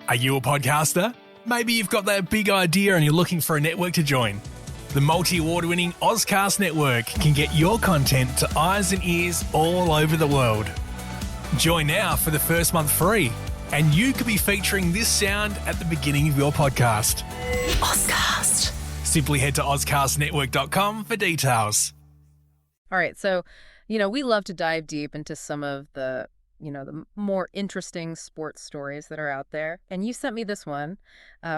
Are you a podcaster? Maybe you've got that big idea and you're looking for a network to join. The multi-award-winning Ozcast Network can get your content to eyes and ears all over the world. Join now for the first month free, and you could be featuring this sound at the beginning of your podcast. Ozcast. Simply head to ozcastnetwork.com for details. All right, so, we love to dive deep into some of the more interesting sports stories that are out there. And you sent me this one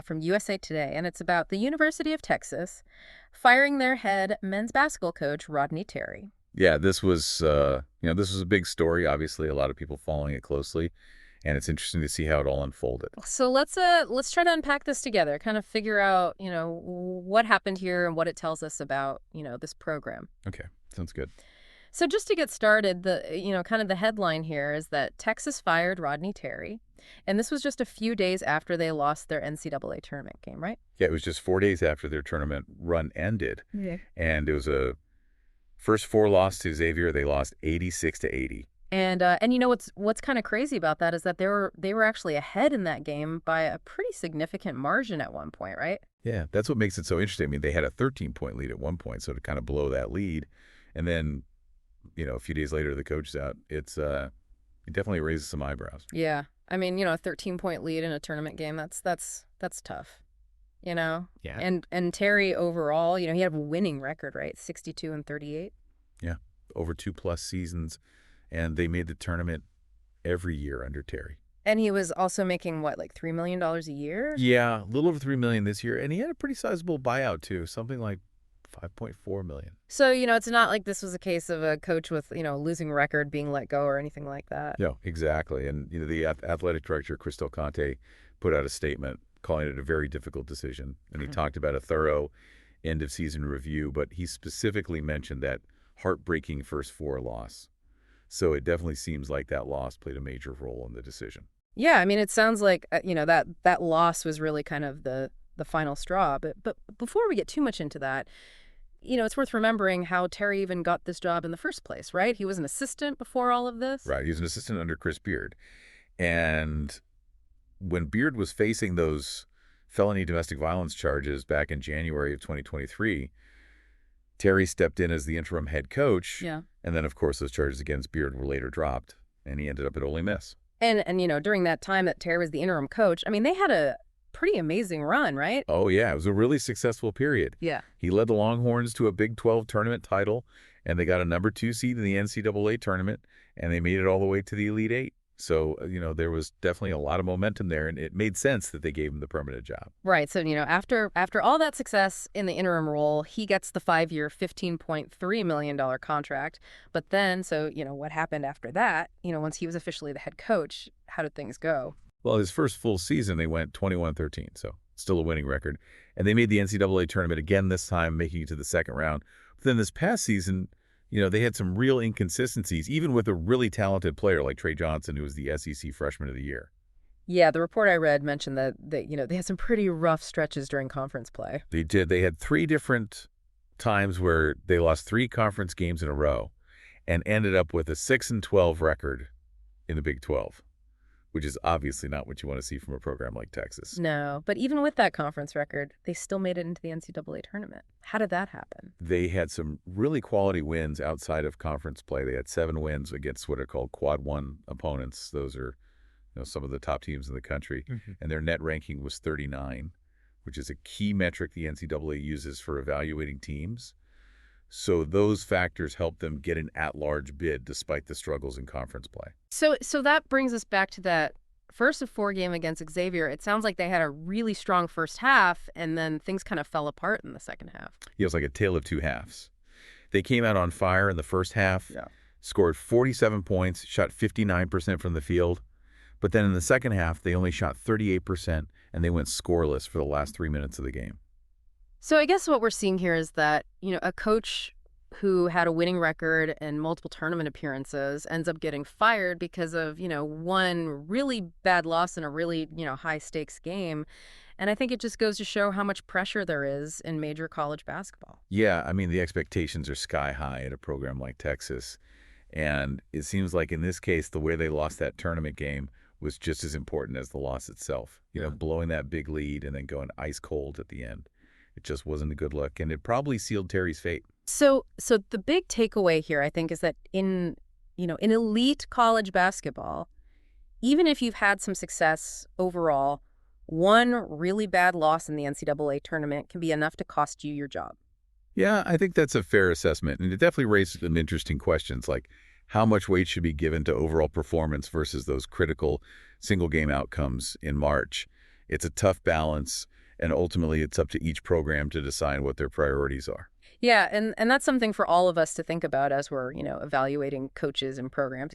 from USA Today, and it's about the University of Texas firing their head men's basketball coach, Rodney Terry. Yeah, this was a big story. Obviously, a lot of people following it closely, and it's interesting to see how it all unfolded. So let's try to unpack this together, kind of figure out, what happened here and what it tells us about, this program. Okay, sounds good. So just to get started, kind of the headline here is that Texas fired Rodney Terry, and this was just a few days after they lost their NCAA tournament game, right? Yeah, it was just 4 days after their tournament run ended. Yeah. And it was a first 4 loss to Xavier. They lost 86-80. And what's kind of crazy about that is that they were actually ahead in that game by a pretty significant margin at one point, right? Yeah, that's what makes it so interesting. I mean, they had a 13-point lead at one point, so to kind of blow that lead, and then a few days later, the coach's out. It definitely raises some eyebrows. Yeah. I mean, a 13-point lead in a tournament game, that's tough, Yeah. And Terry overall, he had a winning record, right? 62-38. Yeah. Over 2+ seasons. And they made the tournament every year under Terry. And he was also making, like $3 million a year? Yeah. A little over $3 million this year. And he had a pretty sizable buyout, too. Something like $5.4 million. So, it's not like this was a case of a coach with, a losing record being let go or anything like that. No, exactly. And, the athletic director, Chris Del Conte, put out a statement calling it a very difficult decision. And he talked about a thorough end-of-season review, but he specifically mentioned that heartbreaking first 4 loss. So it definitely seems like that loss played a major role in the decision. Yeah, I mean, it sounds like, that loss was really kind of the final straw. But before we get too much into that, it's worth remembering how Terry even got this job in the first place, right? He was an assistant before all of this. Right. He was an assistant under Chris Beard. And when Beard was facing those felony domestic violence charges back in January of 2023, Terry stepped in as the interim head coach. Yeah. And then, of course, those charges against Beard were later dropped, and he ended up at Ole Miss. And during that time that Terry was the interim coach, I mean, they had a pretty amazing run, right? Oh, yeah. It was a really successful period. Yeah. He led the Longhorns to a Big 12 tournament title, and they got a number 2 seed in the NCAA tournament, and they made it all the way to the Elite Eight. So, there was definitely a lot of momentum there, and it made sense that they gave him the permanent job. Right. So, after all that success in the interim role, he gets the 5-year, $15.3 million contract. But then, what happened after that, once he was officially the head coach, how did things go? Well, his first full season, they went 21-13, so still a winning record. And they made the NCAA tournament again this time, making it to the second round. But then this past season, they had some real inconsistencies, even with a really talented player like Trey Johnson, who was the SEC Freshman of the Year. Yeah, the report I read mentioned that they had some pretty rough stretches during conference play. They did. They had 3 different times where they lost 3 conference games in a row and ended up with a 6-12 record in the Big 12. Which is obviously not what you want to see from a program like Texas. No, but even with that conference record, they still made it into the NCAA tournament. How did that happen? They had some really quality wins outside of conference play. They had 7 wins against what are called Quad 1 opponents. Those are some of the top teams in the country. Mm-hmm. And their net ranking was 39, which is a key metric the NCAA uses for evaluating teams. So those factors helped them get an at-large bid despite the struggles in conference play. So that brings us back to that first of 4 game against Xavier. It sounds like they had a really strong first half, and then things kind of fell apart in the second half. Yeah, it was like a tale of 2 halves. They came out on fire in the first half, scored 47 points, shot 59% from the field. But then in the second half, they only shot 38%, and they went scoreless for the last 3 minutes of the game. So I guess what we're seeing here is that, a coach who had a winning record and multiple tournament appearances ends up getting fired because of, one really bad loss in a really, high stakes game. And I think it just goes to show how much pressure there is in major college basketball. Yeah, I mean, the expectations are sky high at a program like Texas. And it seems like in this case, the way they lost that tournament game was just as important as the loss itself. You know, blowing that big lead and then going ice cold at the end. It just wasn't a good look, and it probably sealed Terry's fate. So the big takeaway here, I think, is that in elite college basketball, even if you've had some success overall, one really bad loss in the NCAA tournament can be enough to cost you your job. Yeah, I think that's a fair assessment, and it definitely raises some interesting questions, like how much weight should be given to overall performance versus those critical single-game outcomes in March. It's a tough balance, and ultimately it's up to each program to decide what their priorities are. Yeah, and that's something for all of us to think about as we're, evaluating coaches and programs.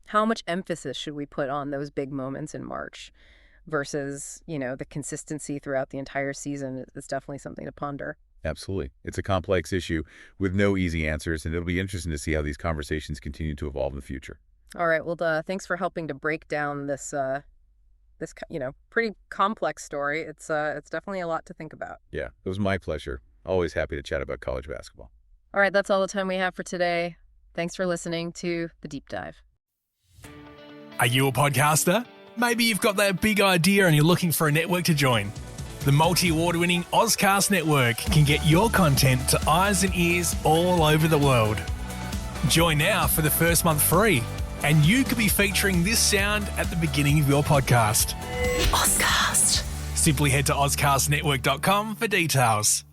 How much emphasis should we put on those big moments in March versus, the consistency throughout the entire season is definitely something to ponder. Absolutely. It's a complex issue with no easy answers, and it'll be interesting to see how these conversations continue to evolve in the future. All right, well, thanks for helping to break down this pretty complex story. It's definitely a lot to think about. Yeah, it was my pleasure. Always happy to chat about college basketball. All right, that's all the time we have for today. Thanks for listening to The Deep Dive. Are you a podcaster? Maybe you've got that big idea and you're looking for a network to join. The multi-award-winning Ozcast Network can get your content to eyes and ears all over the world. Join now for the first month free, and you could be featuring this sound at the beginning of your podcast. Ozcast. Simply head to ozcastnetwork.com for details.